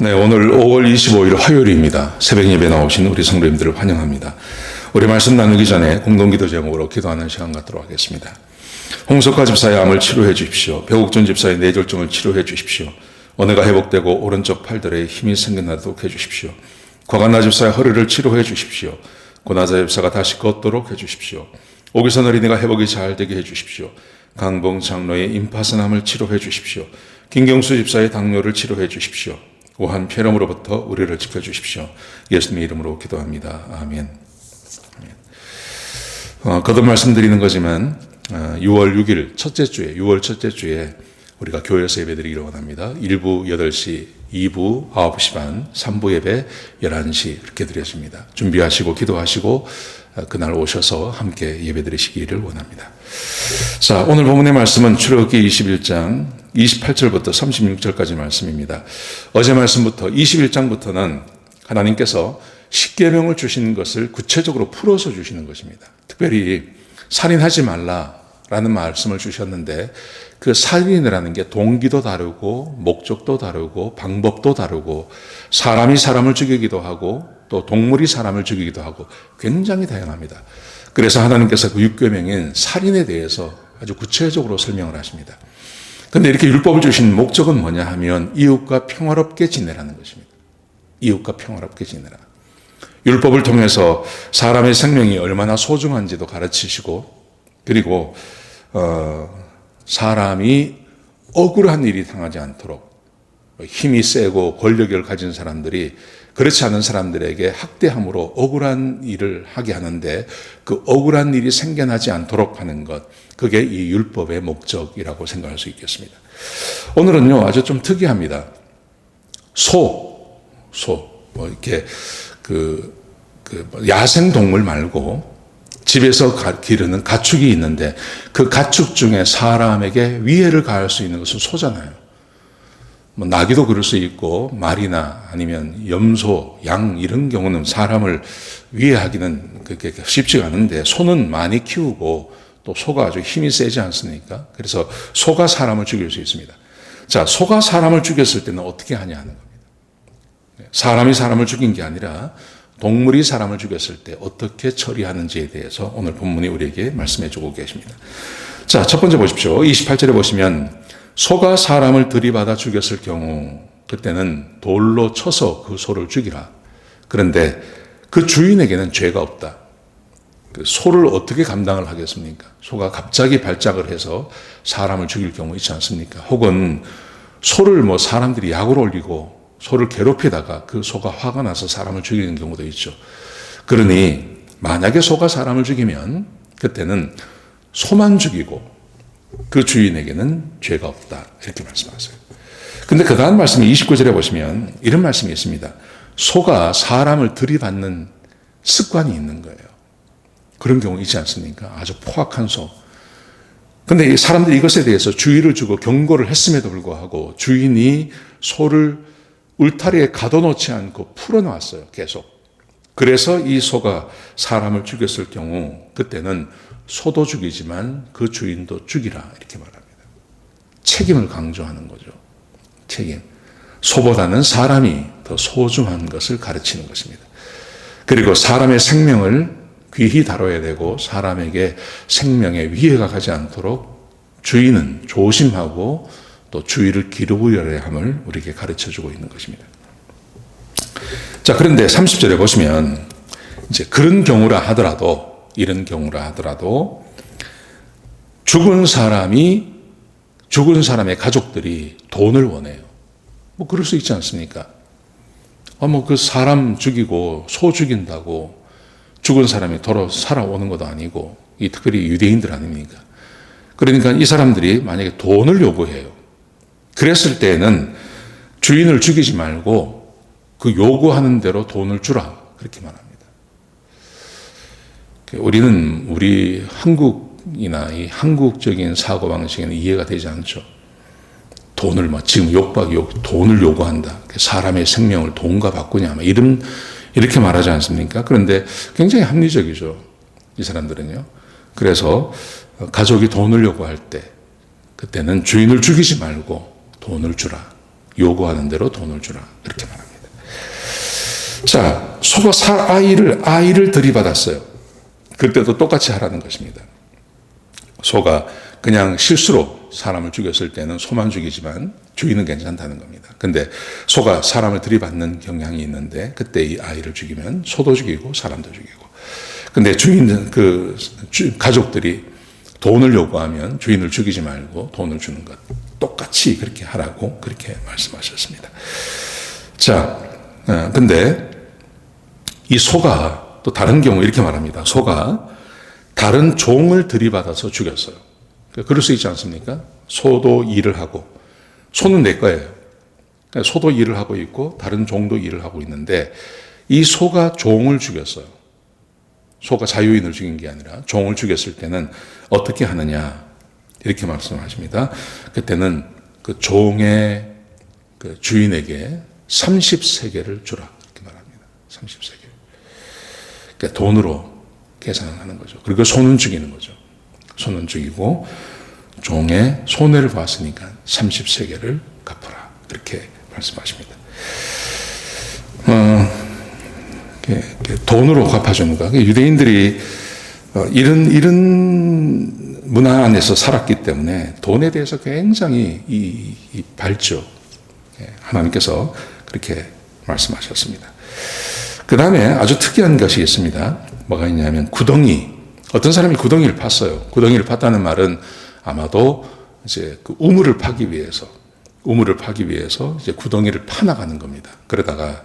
네, 오늘 5월 25일 화요일입니다. 새벽 예배 나오신 우리 성도님들을 환영합니다. 우리 말씀 나누기 전에 공동기도 제목으로 기도하는 시간 갖도록 하겠습니다. 홍석화 집사의 암을 치료해 주십시오. 배국준 집사의 뇌졸중을 치료해 주십시오. 언어가 회복되고 오른쪽 팔들에 힘이 생겨나도록 해주십시오. 과간나 집사의 허리를 치료해 주십시오. 고나자 집사가 다시 걷도록 해주십시오. 오기선 어린이가 회복이 잘 되게 해주십시오. 강봉 장로의 임파선암을 치료해 주십시오. 김경수 집사의 당뇨를 치료해 주십시오. 우한 폐렴으로부터 우리를 지켜주십시오. 예수님의 이름으로 기도합니다. 아멘. 거듭 말씀드리는 거지만 6월 6일 첫째 주에 6월 첫째 주에 우리가 교회에서 예배드리기를 원합니다. 1부 8시, 2부 9시 반, 3부 예배 11시 이렇게 드려집니다. 준비하시고 기도하시고 그날 오셔서 함께 예배드리시기를 원합니다. 자, 오늘 본문의 말씀은 출애굽기 21장 28절부터 36절까지 말씀입니다. 어제 말씀부터 21장부터는 하나님께서 십계명을 주시는 것을 구체적으로 풀어서 주시는 것입니다. 특별히 살인하지 말라라는 말씀을 주셨는데 그 살인이라는 게 동기도 다르고 목적도 다르고 방법도 다르고 사람이 사람을 죽이기도 하고 또 동물이 사람을 죽이기도 하고 굉장히 다양합니다. 그래서 하나님께서 그 육계명인 살인에 대해서 아주 구체적으로 설명을 하십니다. 그런데 이렇게 율법을 주신 목적은 뭐냐 하면 이웃과 평화롭게 지내라는 것입니다. 이웃과 평화롭게 지내라. 율법을 통해서 사람의 생명이 얼마나 소중한지도 가르치시고 그리고 사람이 억울한 일이 당하지 않도록 힘이 세고 권력을 가진 사람들이 그렇지 않은 사람들에게 학대함으로 억울한 일을 하게 하는데 그 억울한 일이 생겨나지 않도록 하는 것, 그게 이 율법의 목적이라고 생각할 수 있겠습니다. 오늘은요, 아주 좀 특이합니다. 이렇게 야생 동물 말고 집에서 기르는 가축이 있는데 그 가축 중에 사람에게 위해를 가할 수 있는 것은 소잖아요. 나귀도 그럴 수 있고 말이나 아니면 염소, 양 이런 경우는 사람을 위해하기는 그렇게 쉽지가 않은데 소는 많이 키우고 또 소가 아주 힘이 세지 않습니까? 그래서 소가 사람을 죽일 수 있습니다. 자, 소가 사람을 죽였을 때는 어떻게 하냐 하는 겁니다. 사람이 사람을 죽인 게 아니라 동물이 사람을 죽였을 때 어떻게 처리하는지에 대해서 오늘 본문이 우리에게 말씀해 주고 계십니다. 자, 첫 번째 보십시오. 28절에 보시면 소가 사람을 들이받아 죽였을 경우 그때는 돌로 쳐서 그 소를 죽이라. 그런데 그 주인에게는 죄가 없다. 그 소를 어떻게 감당을 하겠습니까? 소가 갑자기 발작을 해서 사람을 죽일 경우 있지 않습니까? 혹은 소를 사람들이 약을 올리고 소를 괴롭히다가 그 소가 화가 나서 사람을 죽이는 경우도 있죠. 그러니 만약에 소가 사람을 죽이면 그때는 소만 죽이고 그 주인에게는 죄가 없다. 이렇게 말씀하세요. 근데 그 다음 말씀이 29절에 보시면 이런 말씀이 있습니다. 소가 사람을 들이받는 습관이 있는 거예요. 그런 경우 있지 않습니까? 아주 포악한 소. 근데 사람들이 이것에 대해서 주의를 주고 경고를 했음에도 불구하고 주인이 소를 울타리에 가둬놓지 않고 풀어놓았어요. 계속. 그래서 이 소가 사람을 죽였을 경우 그때는 소도 죽이지만 그 주인도 죽이라 이렇게 말합니다. 책임을 강조하는 거죠. 책임. 소보다는 사람이 더 소중한 것을 가르치는 것입니다. 그리고 사람의 생명을 귀히 다뤄야 되고 사람에게 생명에 위해가 가지 않도록 주인은 조심하고 또 주의를 기울여야 함을 우리에게 가르쳐주고 있는 것입니다. 자, 그런데 30절에 보시면 이제 이런 경우라 하더라도 죽은 사람의 가족들이 돈을 원해요. 그럴 수 있지 않습니까? 그 사람 죽이고 소 죽인다고 죽은 사람이 도로 살아오는 것도 아니고 특별히 유대인들 아닙니까? 그러니까 이 사람들이 만약에 돈을 요구해요. 그랬을 때에는 주인을 죽이지 말고 그 요구하는 대로 돈을 주라 그렇게 말합니다. 우리 한국이나 이 한국적인 사고방식에는 이해가 되지 않죠. 돈을 지금 돈을 요구한다. 사람의 생명을 돈과 바꾸냐 이렇게 말하지 않습니까? 그런데 굉장히 합리적이죠. 이 사람들은요. 그래서 가족이 돈을 요구할 때 그때는 주인을 죽이지 말고 돈을 주라. 요구하는 대로 돈을 주라. 이렇게 말합니다. 자, 소가 아이를 들이받았어요. 그때도 똑같이 하라는 것입니다. 소가 그냥 실수로 사람을 죽였을 때는 소만 죽이지만 주인은 괜찮다는 겁니다. 근데 소가 사람을 들이받는 경향이 있는데 그때 이 아이를 죽이면 소도 죽이고 사람도 죽이고. 근데 가족들이 돈을 요구하면 주인을 죽이지 말고 돈을 주는 것. 똑같이 그렇게 하라고 그렇게 말씀하셨습니다. 자, 근데 이 소가 또 다른 경우 이렇게 말합니다. 소가 다른 종을 들이받아서 죽였어요. 그럴 수 있지 않습니까? 소도 일을 하고, 소는 내 거예요. 소도 일을 하고 있고, 다른 종도 일을 하고 있는데, 이 소가 종을 죽였어요. 소가 자유인을 죽인 게 아니라 종을 죽였을 때는 어떻게 하느냐, 이렇게 말씀하십니다. 그때는 그 종의 그 주인에게 30세겔을 주라. 이렇게 말합니다. 30세겔. 그러니까 돈으로 계산하는 거죠. 그리고 소는 죽이는 거죠. 소는 죽이고 종의 손해를 봤으니까 30세겔을 갚아라. 이렇게 말씀하십니다. 돈으로 갚아주는 거. 유대인들이 이런 문화 안에서 살았기 때문에 돈에 대해서 굉장히 밝죠. 하나님께서 그렇게 말씀하셨습니다. 그 다음에 아주 특이한 것이 있습니다. 뭐가 있냐면 구덩이. 어떤 사람이 구덩이를 팠어요. 구덩이를 팠다는 말은 아마도 이제 그 우물을 파기 위해서 이제 구덩이를 파나가는 겁니다. 그러다가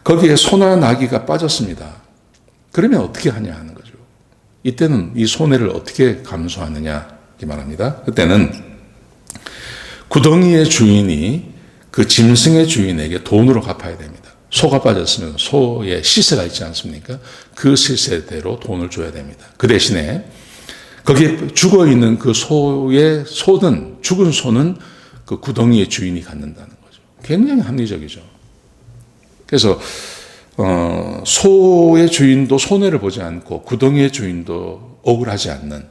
거기에 소나 나귀가 빠졌습니다. 그러면 어떻게 하냐 하는 거죠. 이때는 이 손해를 어떻게 감수하느냐 이 말합니다. 그때는 구덩이의 주인이 그 짐승의 주인에게 돈으로 갚아야 됩니다. 소가 빠졌으면 소의 시세가 있지 않습니까? 그 시세대로 돈을 줘야 됩니다. 그 대신에 거기에 죽어있는 그 죽은 소는 그 구덩이의 주인이 갖는다는 거죠. 굉장히 합리적이죠. 그래서 소의 주인도 손해를 보지 않고 구덩이의 주인도 억울하지 않는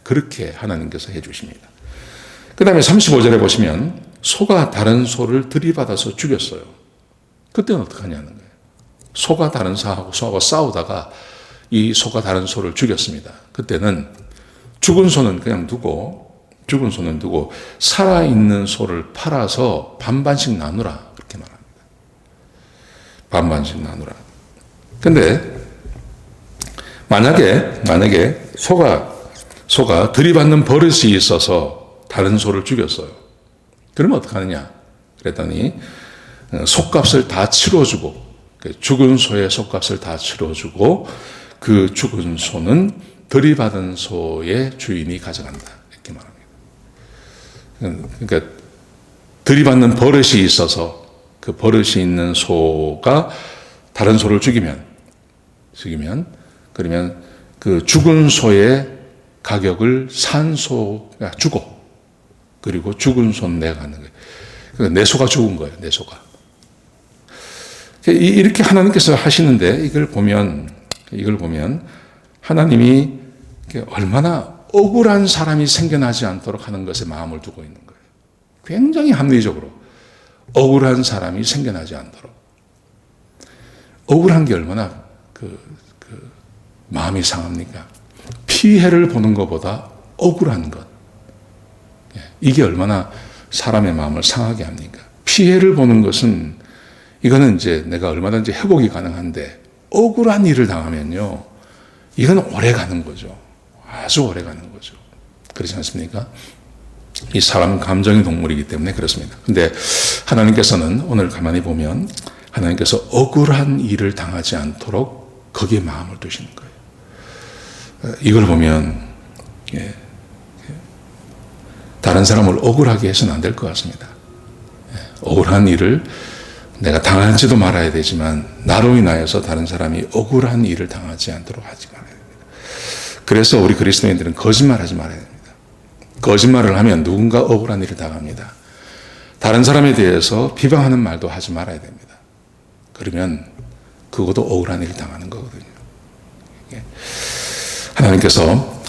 그렇게 하나님께서 해주십니다. 그 다음에 35절에 보시면 소가 다른 소를 들이받아서 죽였어요. 그때는 어떻게 하냐는 거예요. 소가 다른 소하고 싸우다가 이 소가 다른 소를 죽였습니다. 그때는 죽은 소는 두고 살아있는 소를 팔아서 반반씩 나누라. 그렇게 말합니다. 반반씩 나누라. 근데 만약에 소가 들이받는 버릇이 있어서 다른 소를 죽였어요. 그러면 어떻게 하느냐? 그랬더니 속값을 다 치러주고 죽은 소의 속값을 다 치러주고 그 죽은 소는 들이받은 소의 주인이 가져간다. 이렇게 말합니다. 그러니까 들이받는 버릇이 있어서 그 버릇이 있는 소가 다른 소를 죽이면 그러면 그 죽은 소의 가격을 산 소가 주고 그리고 죽은 소는 내가 가는 거예요. 그러니까 내 소가 죽은 거예요. 내 소가. 이렇게 하나님께서 하시는데 이걸 보면 하나님이 얼마나 억울한 사람이 생겨나지 않도록 하는 것에 마음을 두고 있는 거예요. 굉장히 합리적으로 억울한 사람이 생겨나지 않도록. 억울한 게 얼마나 마음이 상합니까? 피해를 보는 것보다 억울한 것. 이게 얼마나 사람의 마음을 상하게 합니까? 피해를 보는 것은 이거는 이제 내가 얼마든지 회복이 가능한데 억울한 일을 당하면요. 이건 오래 가는 거죠. 아주 오래 가는 거죠. 그렇지 않습니까? 이 사람은 감정의 동물이기 때문에 그렇습니다. 근데 하나님께서는 오늘 가만히 보면 하나님께서 억울한 일을 당하지 않도록 거기에 마음을 두시는 거예요. 이걸 보면 다른 사람을 억울하게 해서는 안 될 것 같습니다. 억울한 일을 내가 당하지도 말아야 되지만 나로 인하여서 다른 사람이 억울한 일을 당하지 않도록 하지 말아야 됩니다. 그래서 우리 그리스도인들은 거짓말하지 말아야 됩니다. 거짓말을 하면 누군가 억울한 일을 당합니다. 다른 사람에 대해서 비방하는 말도 하지 말아야 됩니다. 그러면 그것도 억울한 일을 당하는 거거든요. 하나님께서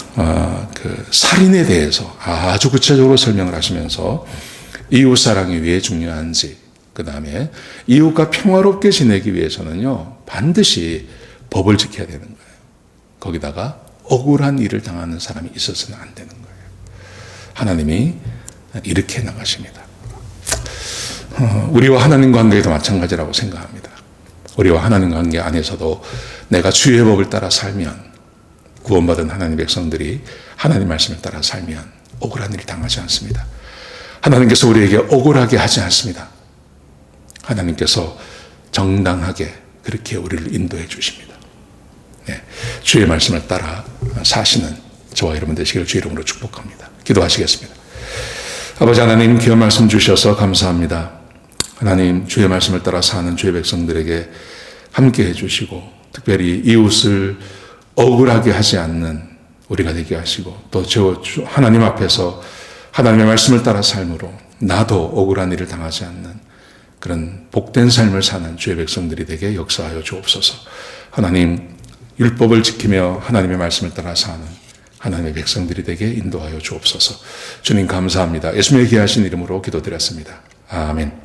그 살인에 대해서 아주 구체적으로 설명을 하시면서 이웃 사랑이 왜 중요한지, 그 다음에 이웃과 평화롭게 지내기 위해서는요, 반드시 법을 지켜야 되는 거예요. 거기다가 억울한 일을 당하는 사람이 있어서는 안 되는 거예요. 하나님이 이렇게 나가십니다. 우리와 하나님 관계도 마찬가지라고 생각합니다. 우리와 하나님 관계 안에서도 내가 주의 법을 따라 살면, 구원받은 하나님 백성들이 하나님 말씀을 따라 살면 억울한 일을 당하지 않습니다. 하나님께서 우리에게 억울하게 하지 않습니다. 하나님께서 정당하게 그렇게 우리를 인도해 주십니다. 네, 주의 말씀을 따라 사시는 저와 여러분 되시기를 주의 이름으로 축복합니다. 기도하시겠습니다. 아버지 하나님, 귀한 말씀 주셔서 감사합니다. 하나님, 주의 말씀을 따라 사는 주의 백성들에게 함께 해주시고, 특별히 이웃을 억울하게 하지 않는 우리가 되게 하시고, 또 하나님 앞에서 하나님의 말씀을 따라 삶으로 나도 억울한 일을 당하지 않는 그런 복된 삶을 사는 주의 백성들이 되게 역사하여 주옵소서. 하나님, 율법을 지키며 하나님의 말씀을 따라 사는 하나님의 백성들이 되게 인도하여 주옵소서. 주님 감사합니다. 예수님의 귀하신 이름으로 기도드렸습니다. 아멘.